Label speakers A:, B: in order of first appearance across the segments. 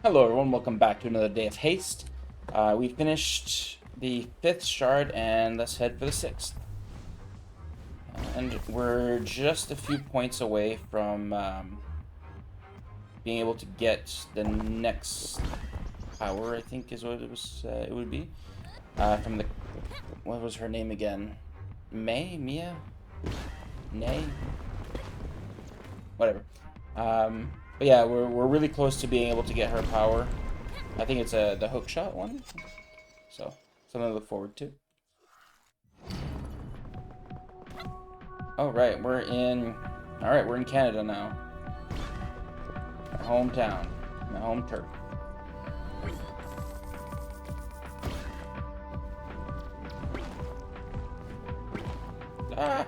A: Hello everyone, welcome back to another day of Haste. We finished the 5th shard and let's head for the 6th. And we're just a few points away from being able to get the next power, I think is what it would be. From the, what was her name again? Mia? Nay? Whatever. But yeah, we're really close to being able to get her power. I think it's the hook shot one. So, something to look forward to. Alright, we're in Canada now. My hometown. My home turf. Ah!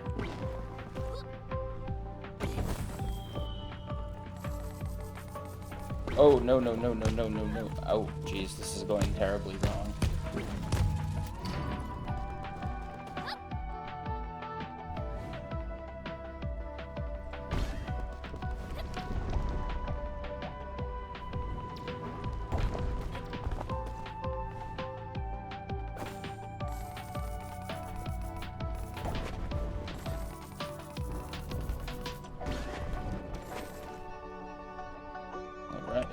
A: Oh, no, no, no, no, no, no, no. Oh, jeez, this is going terribly wrong. Alright.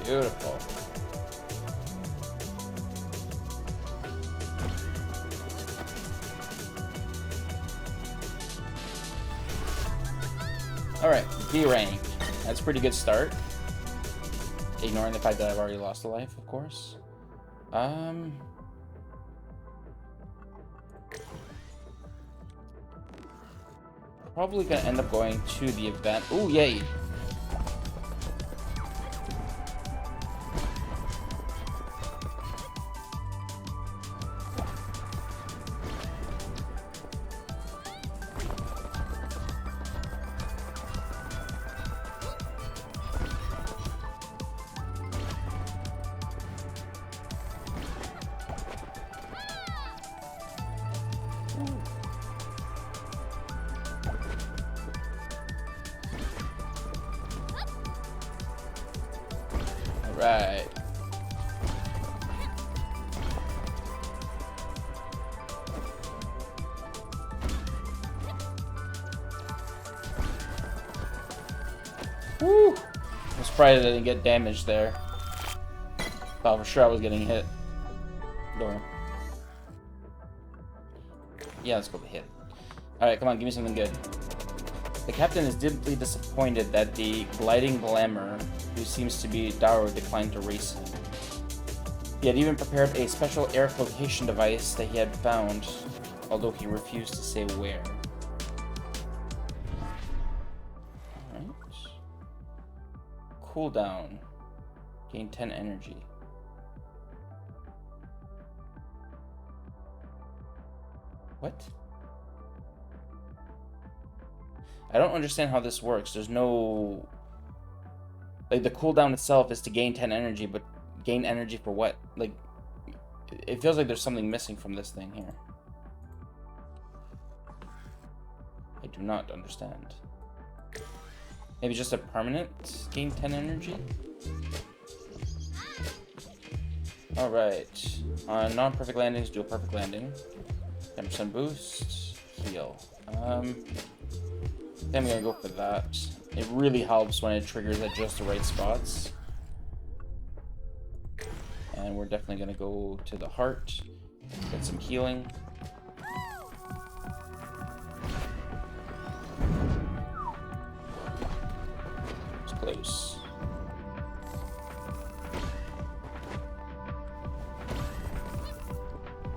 A: Beautiful. Alright, B rank. That's a pretty good start. Ignoring the fact that I've already lost a life, of course. Probably gonna end up going to the event. Ooh, yay! Right. Woo! I'm surprised I didn't get damaged there. Thought for sure I was getting hit. Door. Yeah, let's go for hit. Alright, come on, give me something good. The captain is deeply disappointed that the gliding glamour, who seems to be dour, declined to race him. He had even prepared a special air flotation device that he had found, although he refused to say where. Alright. Cooldown. Gain 10 energy. What? I don't understand how this works. There's no... Like, the cooldown itself is to gain 10 energy, but gain energy for what? Like, it feels like there's something missing from this thing here. I do not understand. Maybe just a permanent gain 10 energy? Alright. On non-perfect landings, do a perfect landing. 10% boost. Heal. Then I'm gonna go for that. It really helps when it triggers at just the right spots. And we're definitely gonna go to the heart, get some healing. It's close.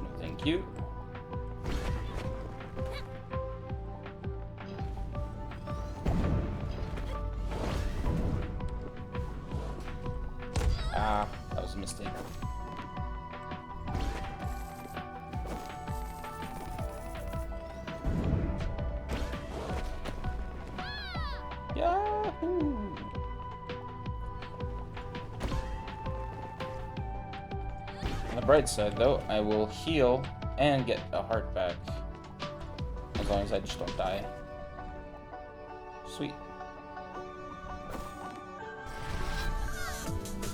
A: No, thank you. Ah, that was a mistake. Yahoo! the bright side, though, I will heal and get a heart back. As long as I just don't die. Sweet.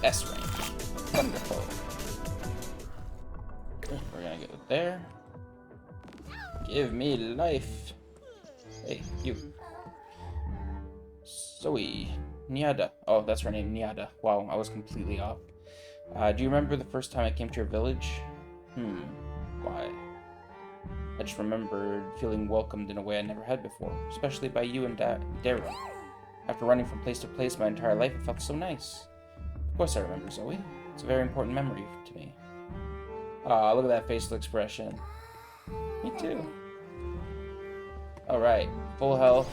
A: S range. Wonderful. We're gonna get it there. Give me life. Hey, you. Zoe. Nyada. Oh, that's her name, Nyada. Wow, I was completely off. Do you remember the first time I came to your village? Why? I just remembered feeling welcomed in a way I never had before, especially by you and Dara. After running from place to place my entire life, it felt so nice. Of course I remember, Zoe. It's a very important memory to me. Aw, look at that facial expression. Me too. Alright, full health.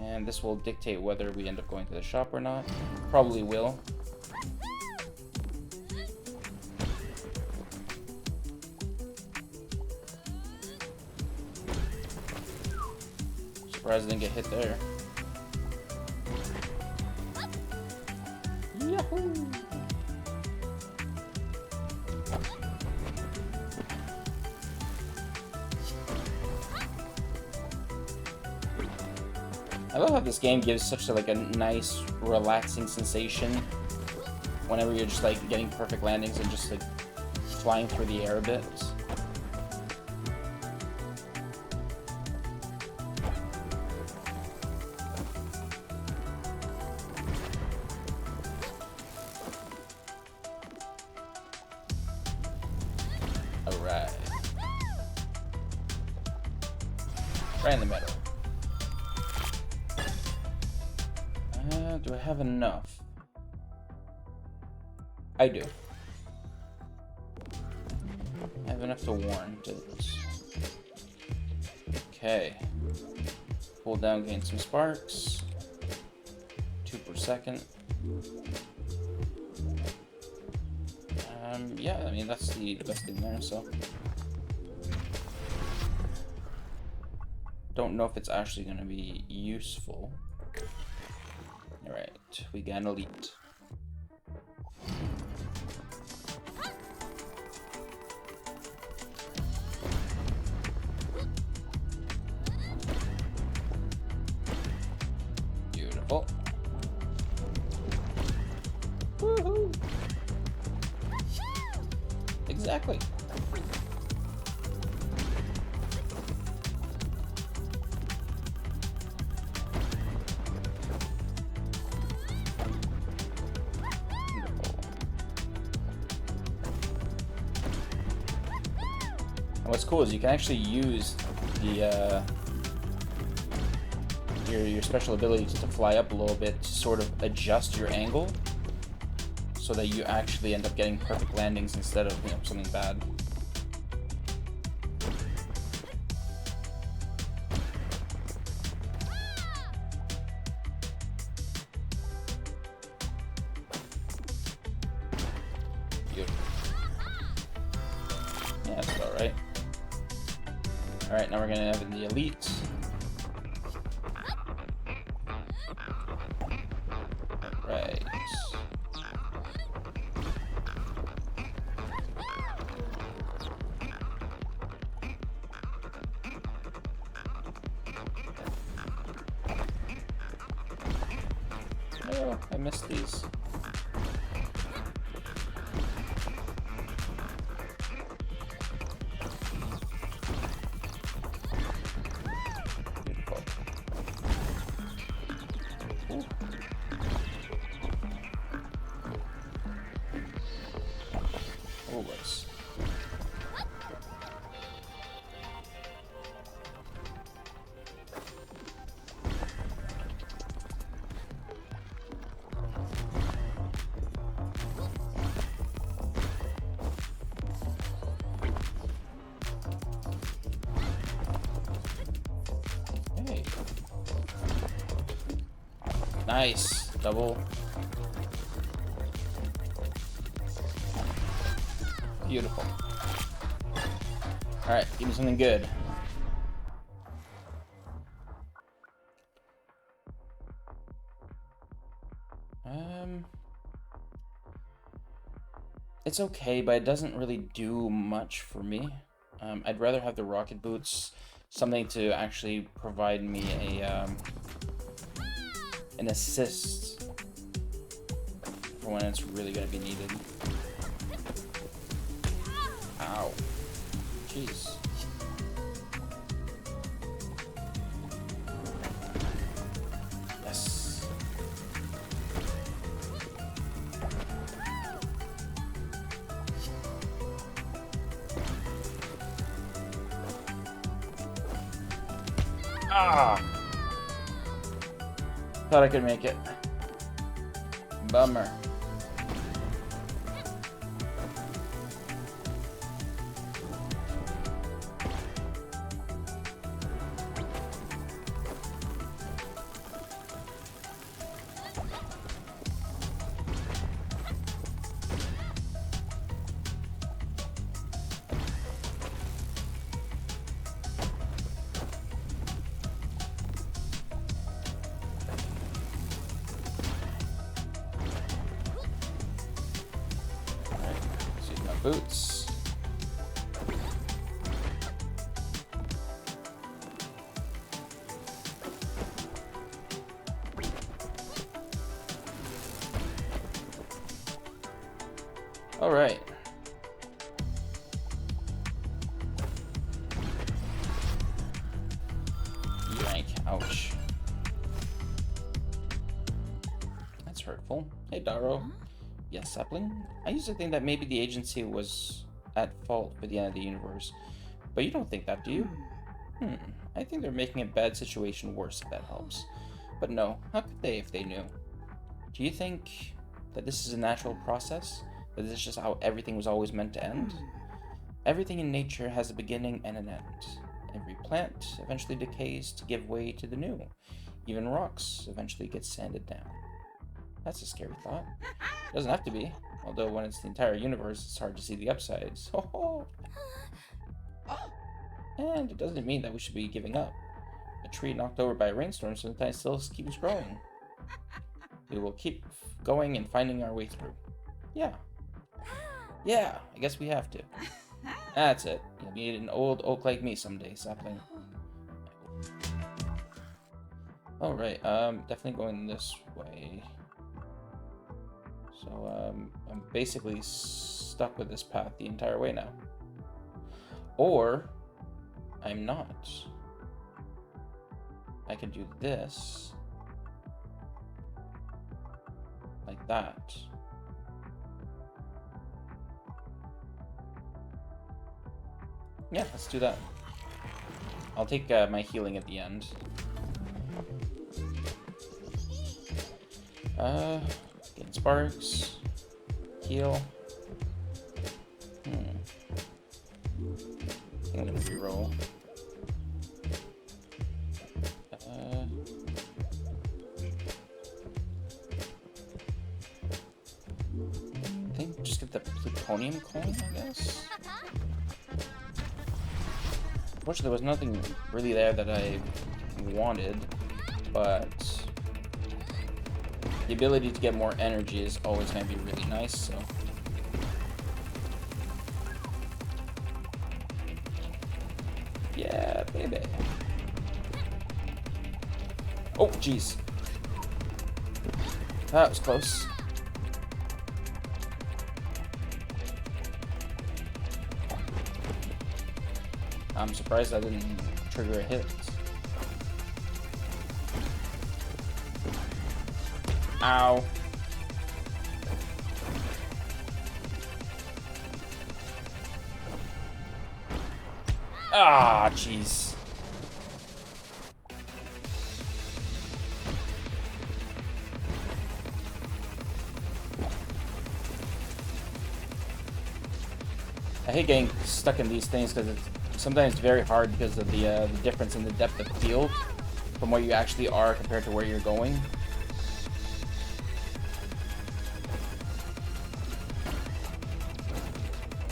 A: And this will dictate whether we end up going to the shop or not. Probably will. Surprised I didn't get hit there. Yahoo! I love how this game gives such a nice, relaxing sensation whenever you're just like getting perfect landings and just like flying through the air a bit. Alright. Right in the middle. Do I have enough? I do. I have enough to warn this. Okay. Pull down, gain some sparks. 2 per second. Yeah, I mean, that's the best thing there, so. Don't know if it's actually going to be useful. Alright, we got an elite. Beautiful. Woohoo! Exactly. What's cool is you can actually use the your special abilities to fly up a little bit to sort of adjust your angle so that you actually end up getting perfect landings instead of, you know, something bad. Yeah, that's about right. Alright, now we're gonna have the elite. Right. Oh, I missed these. Always. Hey. Nice. Double. Beautiful. Alright, give me something good. It's okay, but it doesn't really do much for me. I'd rather have the rocket boots, something to actually provide me an assist for when it's really gonna be needed. Ow. Jeez. Yes. Ah! Thought I could make it. Bummer. Boots. All right. Yank. Ouch. That's hurtful. Hey, Daro. Yes, Sapling? I used to think that maybe the agency was at fault for the end of the universe. But you don't think that, do you? I think they're making a bad situation worse, if that helps. But no, how could they if they knew? Do you think that this is a natural process? That this is just how everything was always meant to end? Everything in nature has a beginning and an end. Every plant eventually decays to give way to the new. Even rocks eventually get sanded down. That's a scary thought. It doesn't have to be. Although when it's the entire universe, it's hard to see the upsides. And it doesn't mean that we should be giving up. A tree knocked over by a rainstorm sometimes still keeps growing. We will keep going and finding our way through. Yeah. Yeah, I guess we have to. That's it. You'll need an old oak like me someday, Sapling. Alright, definitely going this way. So, I'm basically stuck with this path the entire way now. Or, I'm not. I can do this. Like that. Yeah, let's do that. I'll take my healing at the end. Getting sparks. Heal. I think I'm gonna reroll. I think just get the plutonium coin, I guess. Unfortunately, there was nothing really there that I wanted, but the ability to get more energy is always going to be really nice, so. Yeah, baby. Oh, jeez. That was close. I'm surprised I didn't trigger a hit. Ow. Ah, jeez. I hate getting stuck in these things because it's sometimes very hard because of the difference in the depth of field from where you actually are compared to where you're going.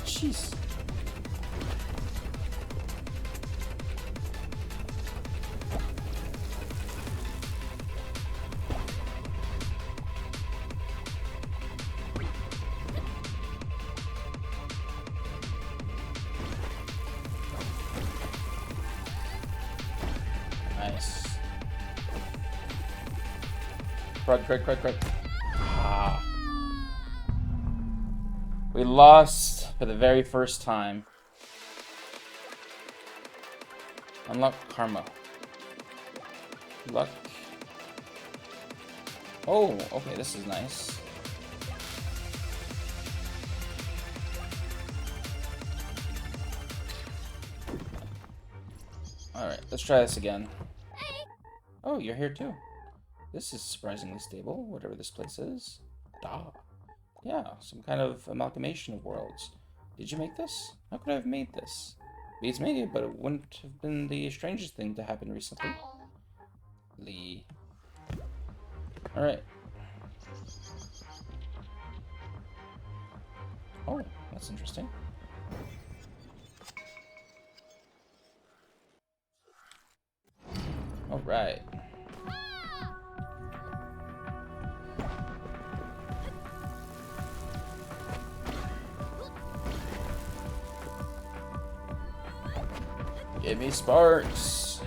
A: Jeez. Crud. Ah. We lost for the very first time. Unlock Karma. Luck. Oh, okay, this is nice. Alright, let's try this again. Oh, you're here too. This is surprisingly stable, whatever this place is. Da. Yeah, some kind of amalgamation of worlds. Did you make this? How could I have made this? Beats made it, but it wouldn't have been the strangest thing to happen recently. Lee. Alright. Oh, that's interesting. Alright. Give me sparks.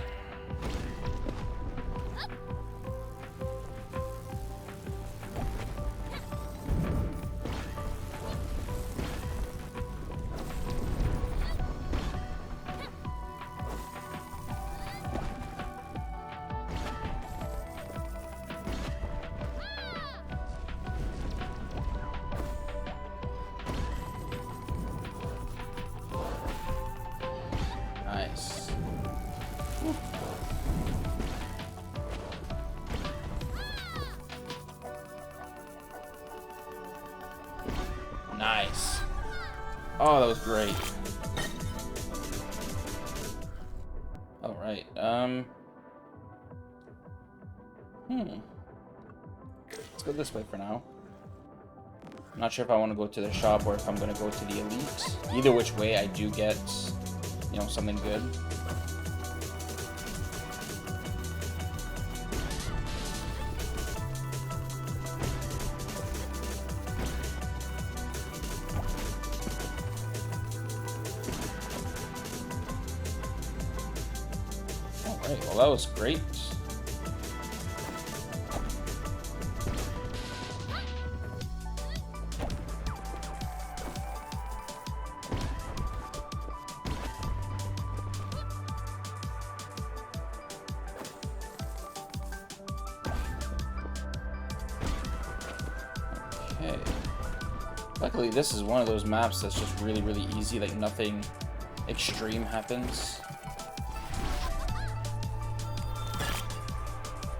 A: Nice. Nice. Oh, that was great. All right. Let's go this way for now. I'm not sure if I want to go to the shop or if I'm going to go to the elite. Either which way, I do get, you know, something good. Alright, well that was great. Okay. Luckily, this is one of those maps that's just really, really easy, like nothing extreme happens.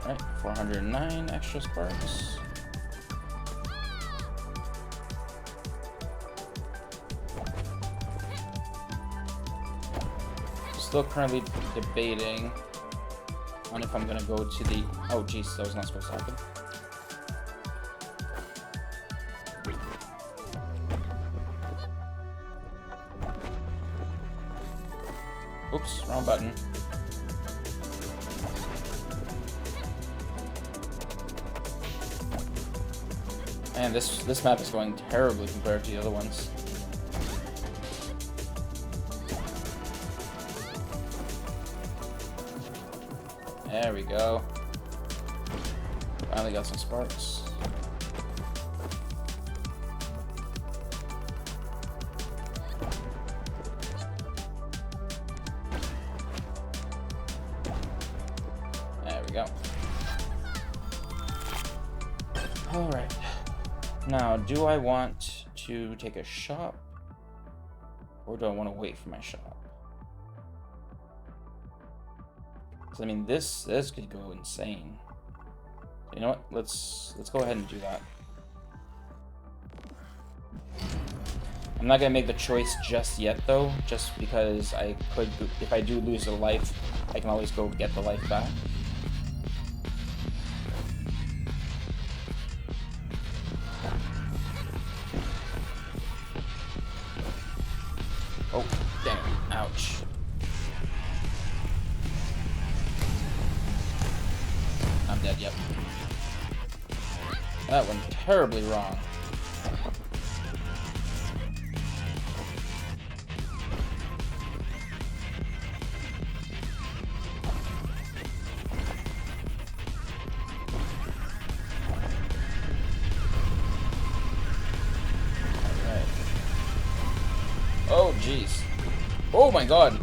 A: Alright, 409 extra sparks. Still currently debating on if I'm gonna go to the... Oh, jeez, that was not supposed to happen. Oops, wrong button. Man, this map is going terribly compared to the other ones. There we go. Finally got some sparks. There we go. Alright. Now, do I want to take a shop? Or do I want to wait for my shop? I mean, this could go insane. You know what? Let's go ahead and do that. I'm not gonna make the choice just yet, though, just because I could. If I do lose a life, I can always go get the life back. Oh, damn! Ouch. I'm dead, yep. That went terribly wrong. Jeez. Oh my god.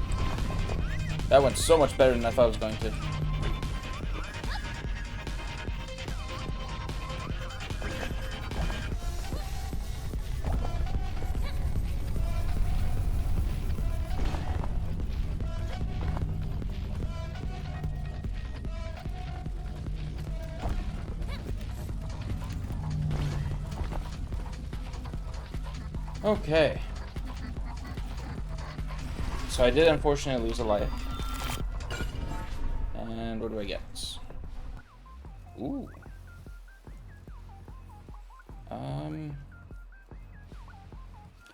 A: That went so much better than I thought it was going to. Okay. So I did unfortunately lose a life. And what do I get? Ooh.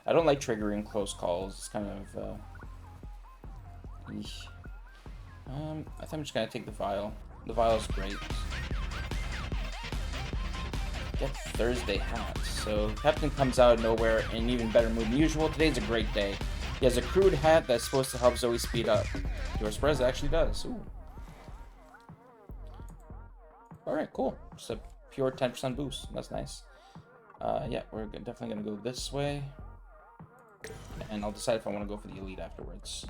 A: I don't like triggering close calls. It's kind of eesh. I think I'm just gonna take the vial. The vial is great. Get Thursday hat. So Captain comes out of nowhere in an even better mood than usual. Today's a great day. He has a crude hat that's supposed to help Zoe speed up. To our surprise, it actually does. Ooh. Alright, cool. Just a pure 10% boost. That's nice. Yeah, we're definitely gonna go this way. And I'll decide if I want to go for the elite afterwards.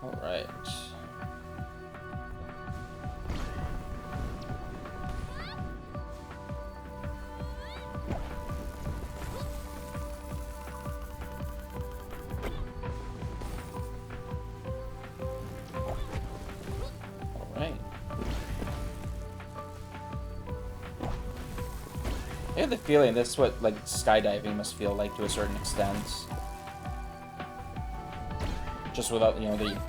A: Alright. I have the feeling this is what like skydiving must feel like to a certain extent. Just without, you know, the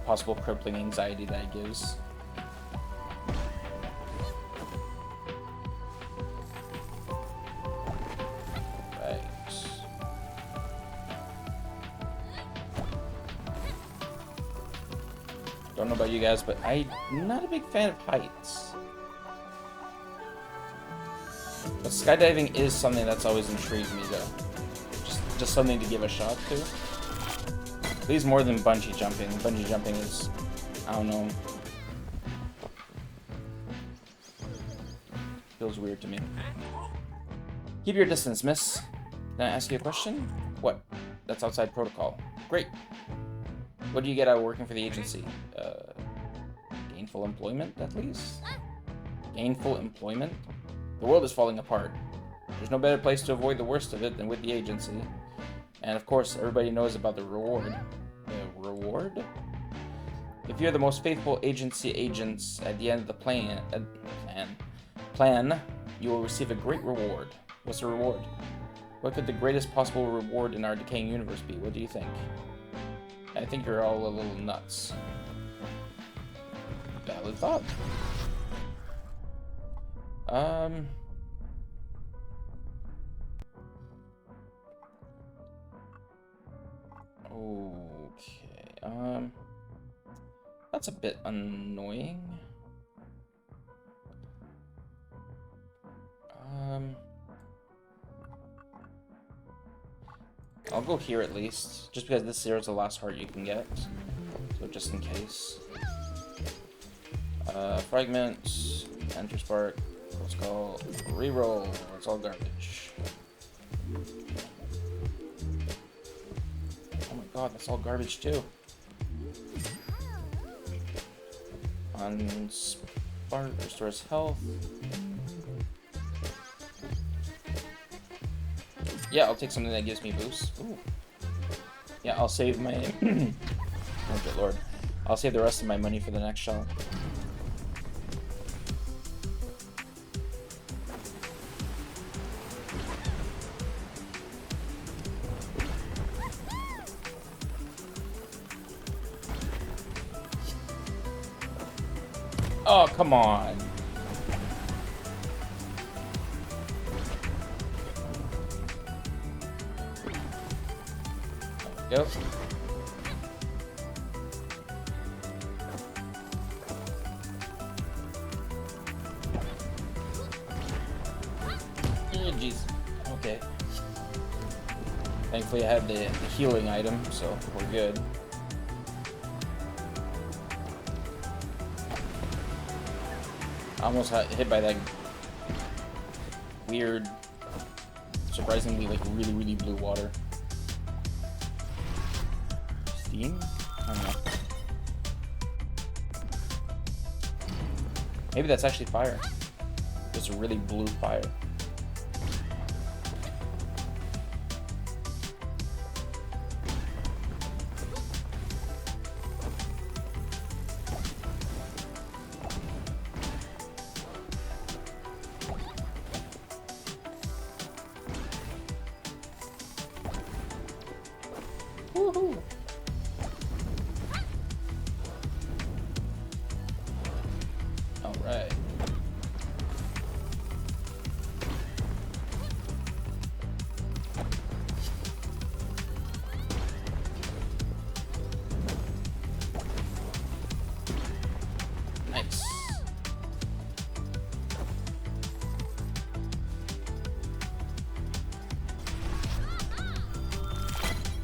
A: possible crippling anxiety that it gives. Right. Don't know about you guys, but I'm not a big fan of heights. But skydiving is something that's always intrigued me, though. Just something to give a shot to. At least more than bungee jumping. Bungee jumping is, I don't know. Feels weird to me. Keep your distance, miss. Can I ask you a question? What? That's outside protocol. Great. What do you get out of working for the agency? Gainful employment, at least? Gainful employment? The world is falling apart. There's no better place to avoid the worst of it than with the agency. And of course, everybody knows about the reward. The reward? If you're the most faithful agency agents at the end of the plan, you will receive a great reward. What's the reward? What could the greatest possible reward in our decaying universe be? What do you think? I think you're all a little nuts. Valid thought. Okay. That's a bit annoying. I'll go here at least, just because this here is the last heart you can get. So just in case. Fragment, enter spark, let's go reroll, it's all garbage. Oh my god, that's all garbage too. On spark, restores health. Yeah, I'll take something that gives me boost. Ooh. Yeah, I'll save my oh good lord. I'll save the rest of my money for the next shell. Oh, come on. There we go. Oh, jeez. Okay. Thankfully I had the healing item, so we're good. I almost got hit by that weird surprisingly like really blue water. Steam? I don't know. Maybe that's actually fire. Just a really blue fire. Woohoo! All right. Nice.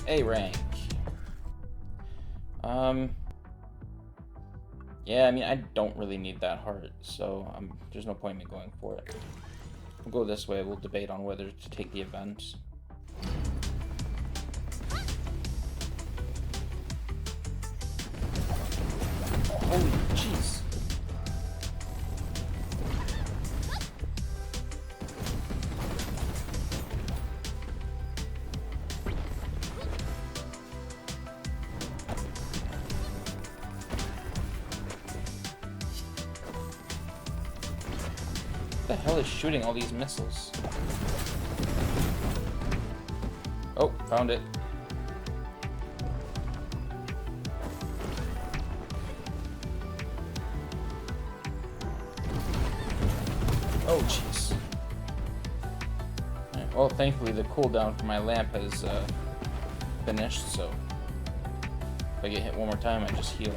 A: A rank. Yeah, I mean, I don't really need that heart, so there's no point in me going for it. We'll go this way. We'll debate on whether to take the event. Holy jeez. What the hell is shooting all these missiles? Oh, found it. Oh, jeez. Right, well, thankfully the cooldown for my lamp has finished, so if I get hit one more time, I just heal.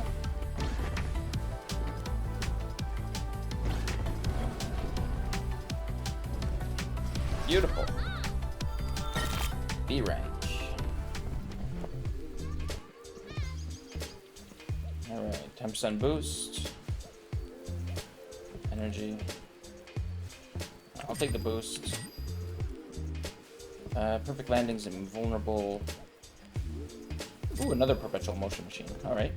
A: Beautiful. B rank. Alright, 10% boost. Energy. I'll take the boost. Perfect landings, invulnerable. Ooh, another perpetual motion machine. Alright.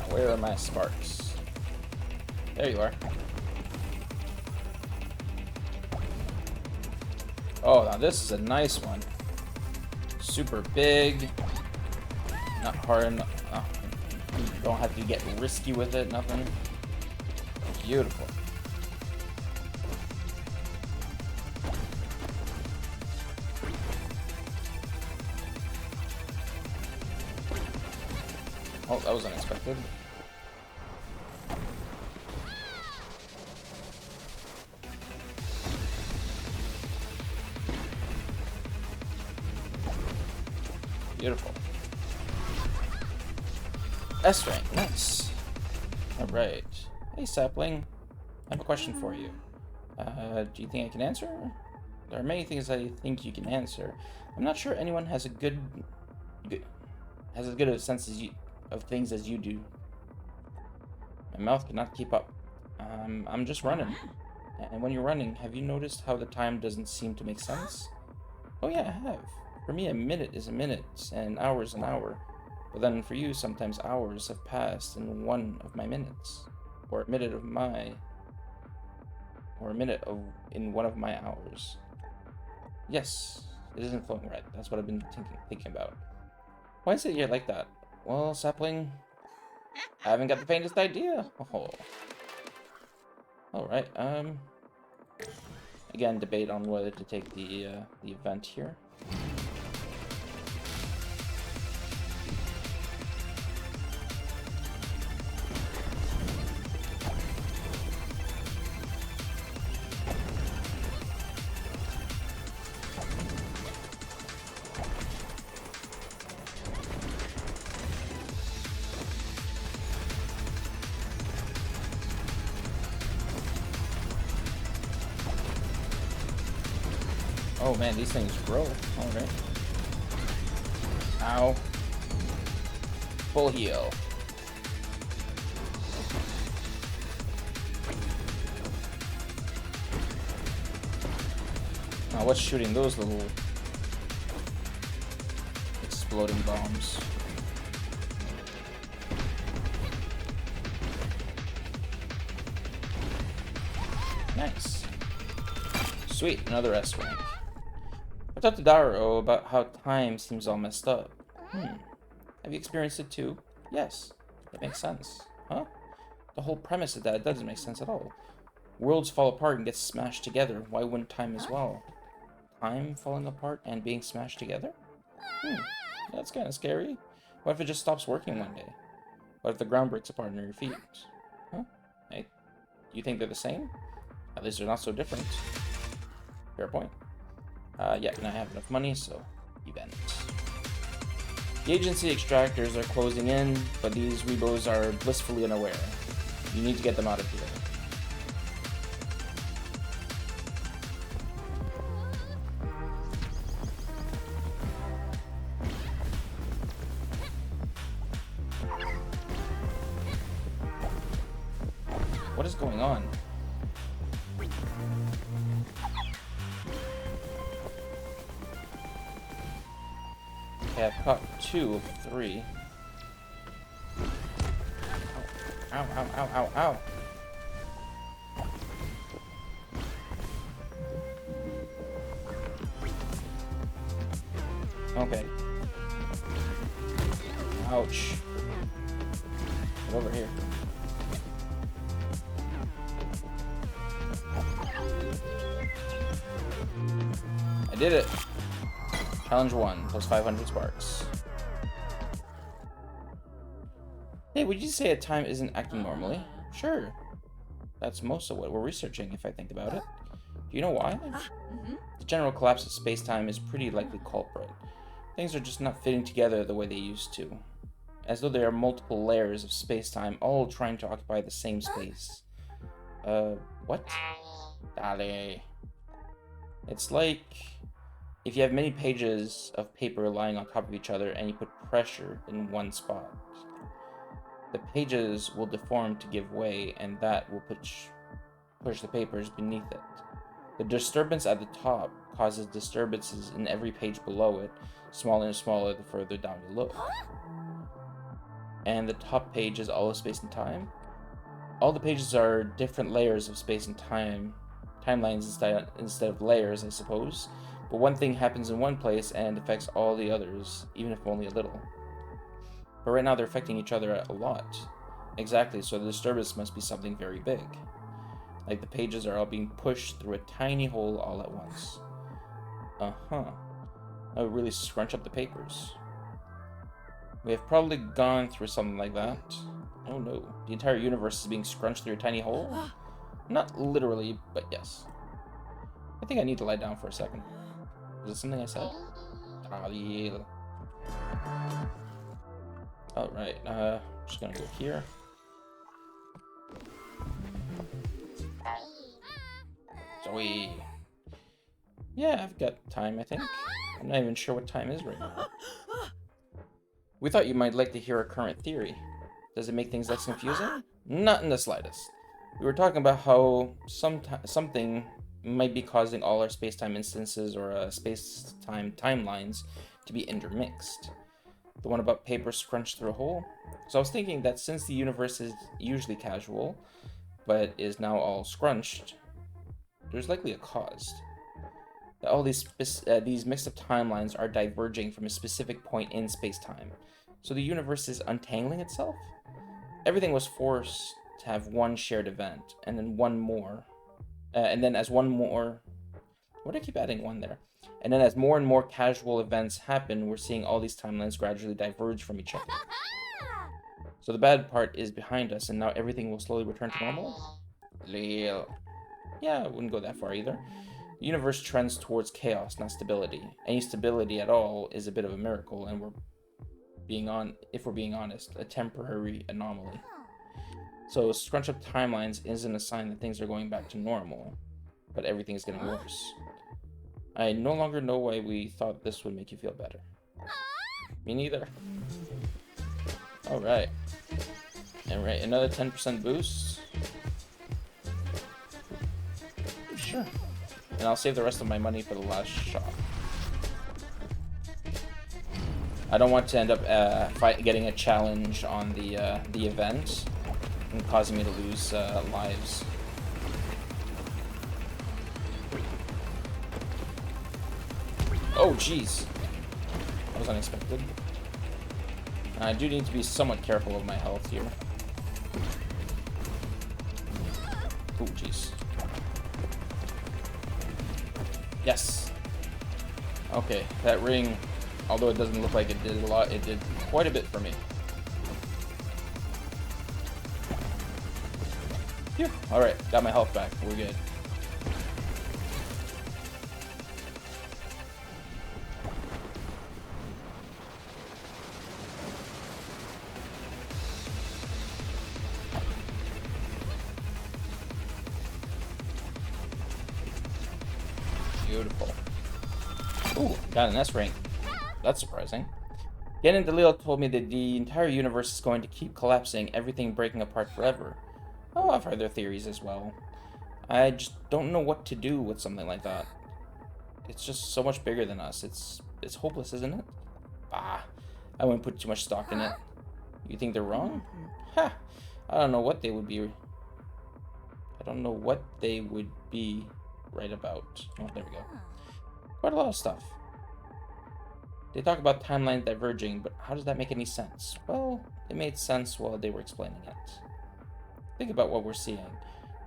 A: Where are my sparks? There you are. Oh, now this is a nice one. Super big. Not hard enough. Oh, you don't have to get risky with it, nothing. Beautiful. Oh, that was unexpected. Beautiful. S rank, nice. Alright. Hey, sapling. I have a question for you. Do you think I can answer? There are many things I think you can answer. I'm not sure anyone has as good a sense as you of things as you do. My mouth cannot keep up. I'm just running. And when you're running, have you noticed how the time doesn't seem to make sense? Oh yeah, I have. For me, a minute is a minute, and an hour is an hour. But then for you, sometimes hours have passed in one of my minutes. Or a minute in one of my hours. Yes, it isn't flowing right. That's what I've been thinking about. Why is it you're like that? Well, sapling, I haven't got the faintest idea. Oh. Alright, again, debate on whether to take the event here. Oh man, these things grow. Alright. Ow. Full heal. Now what's shooting those little exploding bombs? Nice. Sweet, another S rank. I talked to Daro about how time seems all messed up. Have you experienced it too? Yes. That makes sense. Huh? The whole premise of that doesn't make sense at all. Worlds fall apart and get smashed together. Why wouldn't time as well? Time falling apart and being smashed together? That's kind of scary. What if it just stops working one day? What if the ground breaks apart under your feet? Huh? Hey, you think they're the same? At least they're not so different. Fair point. Yeah, and I have enough money, so event. The agency extractors are closing in, but these Weebos are blissfully unaware. You need to get them out of here. What is going on? Okay, I've caught 2 of 3. Ow, ow, ow, ow, ow. Okay. Ouch. Get over here. I did it. Challenge 1, plus 500 sparks. Hey, would you say a time isn't acting normally? Sure. That's most of what we're researching, if I think about it. Do you know why? The general collapse of space-time is pretty likely culprit. Things are just not fitting together the way they used to. As though there are multiple layers of space-time, all trying to occupy the same space. What? Dale. It's like if you have many pages of paper lying on top of each other and you put pressure in one spot. The pages will deform to give way, and that will push the papers beneath it. The disturbance at the top causes disturbances in every page below it, smaller and smaller the further down you look. And the top page is all of space and time? All the pages are different layers of space and time, timelines instead of layers, I suppose. But one thing happens in one place and affects all the others, even if only a little. But right now they're affecting each other a lot. Exactly, so the disturbance must be something very big. Like the pages are all being pushed through a tiny hole all at once. That would really scrunch up the papers. We have probably gone through something like that. Oh no, the entire universe is being scrunched through a tiny hole? Not literally, but yes. I think I need to lie down for a second. Was it something I said? Alright, just gonna go here. Zoe. Yeah, I've got time, I think. I'm not even sure what time is right now. We thought you might like to hear our current theory. Does it make things less confusing? Not in the slightest. We were talking about how something might be causing all our space-time instances or space-time timelines to be intermixed. The one about paper scrunched through a hole? So I was thinking that since the universe is usually casual, but is now all scrunched, there's likely a cause. That all these mixed-up timelines are diverging from a specific point in space-time. So the universe is untangling itself? Everything was forced to have one shared event, and then one more. And then as one more... Why do I keep adding one there? And then as more and more casual events happen, we're seeing all these timelines gradually diverge from each other. So the bad part is behind us, and now everything will slowly return to normal? Leel. Yeah, I wouldn't go that far either. The universe trends towards chaos, not stability. Any stability at all is a bit of a miracle, and if we're being honest, a temporary anomaly. So scrunch up timelines isn't a sign that things are going back to normal, but everything is getting worse. I no longer know why we thought this would make you feel better. Me neither. Alright. Alright, another 10% boost. Sure. And I'll save the rest of my money for the last shot. I don't want to end up getting a challenge on the event and causing me to lose lives. Oh, jeez. That was unexpected. I do need to be somewhat careful of my health here. Oh, jeez. Yes. Okay, that ring, although it doesn't look like it did a lot, it did quite a bit for me. Phew. Alright, got my health back. We're good. Beautiful. Ooh, got an S rank. That's surprising. Yen and Delil told me that the entire universe is going to keep collapsing, everything breaking apart forever. Oh, I've heard their theories as well. I just don't know what to do with something like that. It's just so much bigger than us. It's hopeless, isn't it? Bah, I wouldn't put too much stock in it. You think they're wrong? Ha! I don't know what they would be. I don't know what they would be right about. Oh, there we go. Quite a lot of stuff. They talk about timelines diverging, but how does that make any sense? Well, it made sense while they were explaining it. Think about what we're seeing.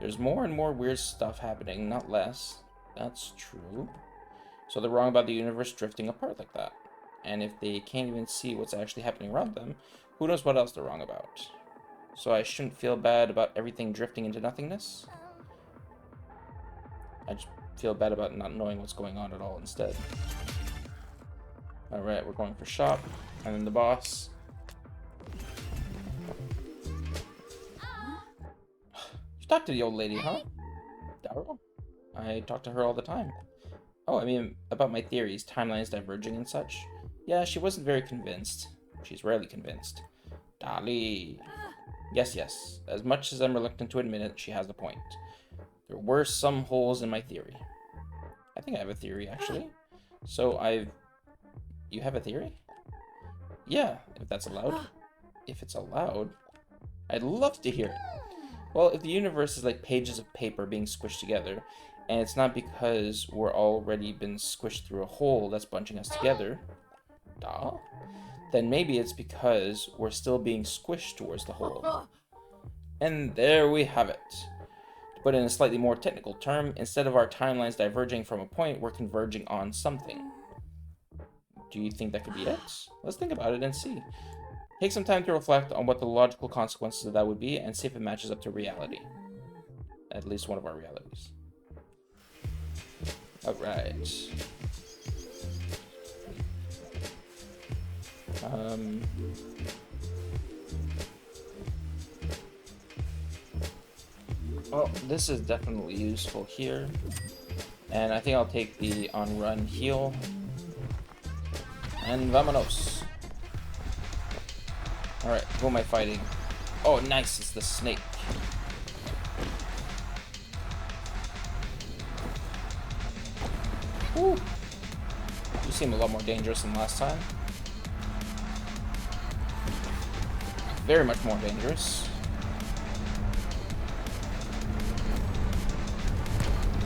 A: There's more and more weird stuff happening, not less. That's true. So they're wrong about the universe drifting apart like that. And if they can't even see what's actually happening around them, who knows what else they're wrong about? So I shouldn't feel bad about everything drifting into nothingness? I just feel bad about not knowing what's going on at all instead. Alright, we're going for shop, and then the boss. You talked to the old lady, huh? Darryl? I talk to her all the time. Oh, I mean, about my theories, timelines diverging and such. Yeah, she wasn't very convinced. She's rarely convinced. Dali. Yes. As much as I'm reluctant to admit it, she has a point. There were some holes in my theory. I think I have a theory, actually. You have a theory? Yeah, if that's allowed. If it's allowed, I'd love to hear it. Well, if the universe is like pages of paper being squished together, and it's not because we're already been squished through a hole that's bunching us together, then maybe it's because we're still being squished towards the hole. And there we have it. To put in a slightly more technical term, instead of our timelines diverging from a point, we're converging on something. Do you think that could be it? Let's think about it and see. Take some time to reflect on what the logical consequences of that would be and see if it matches up to reality. At least one of our realities. Alright. Well, this is definitely useful here. And I think I'll take the on-run heal. And vamonos. Alright, who am I fighting? Oh, nice, it's the snake. Woo! You seem a lot more dangerous than last time. Very much more dangerous.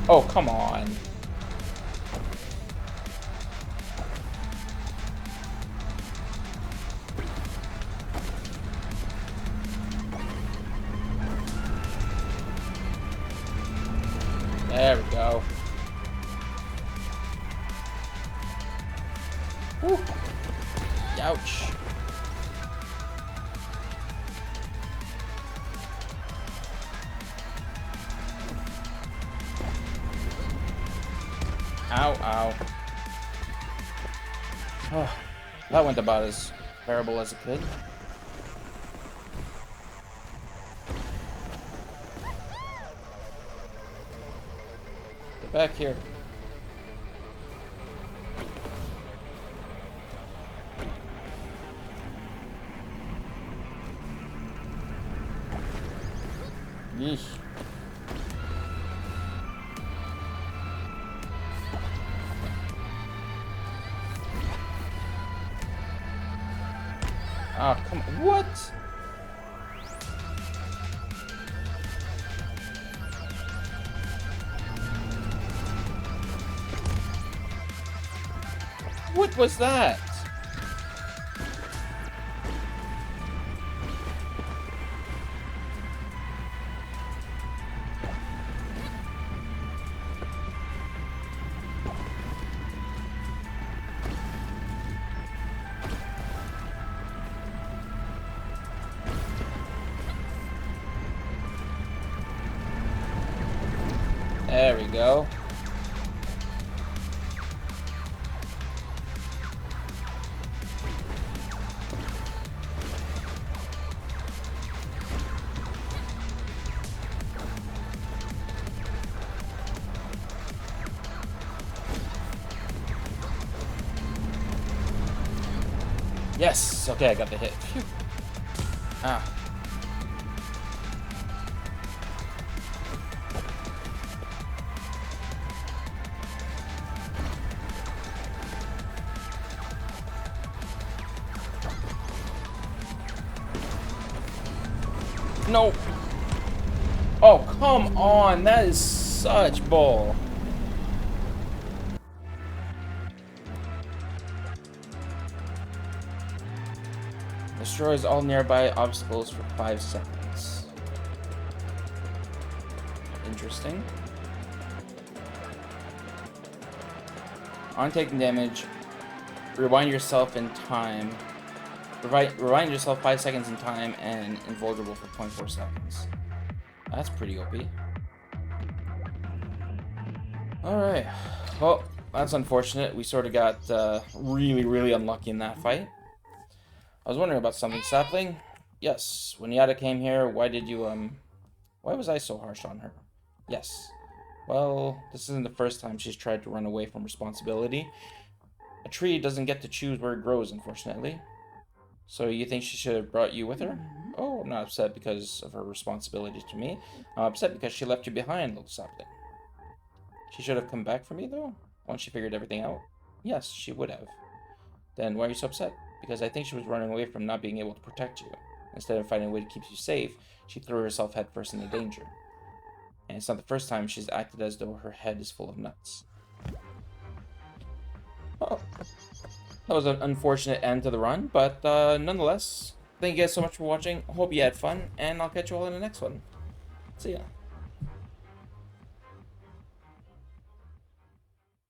A: Oh, come on. There we go. Woo. Ouch. Ow, ow. Oh, that went about as terrible as it could. Get back here. Oh, come on. What? What was that? There we go. Yes! Okay, I got the hit. Phew. Ah. No! Oh, come on! That is such bull. Destroys all nearby obstacles for 5 seconds. Interesting. On taking damage, rewind yourself in time. Rewind yourself 5 seconds in time and invulnerable for 0.4 seconds. That's pretty OP. Alright. Well, that's unfortunate. We sort of got really unlucky in that fight. I was wondering about something, Sapling. Yes, when Yada came here, why did you, why was I so harsh on her? Yes. Well, this isn't the first time she's tried to run away from responsibility. A tree doesn't get to choose where it grows, unfortunately. So you think she should have brought you with her? Oh, I'm not upset because of her responsibility to me. I'm upset because she left you behind, little Sapling. She should have come back for me, though, once she figured everything out. Yes, she would have. Then why are you so upset? Because I think she was running away from not being able to protect you. Instead of finding a way to keep you safe, she threw herself headfirst into danger. And it's not the first time she's acted as though her head is full of nuts. Well, that was an unfortunate end to the run, but nonetheless, thank you guys so much for watching. Hope you had fun, and I'll catch you all in the next one. See ya.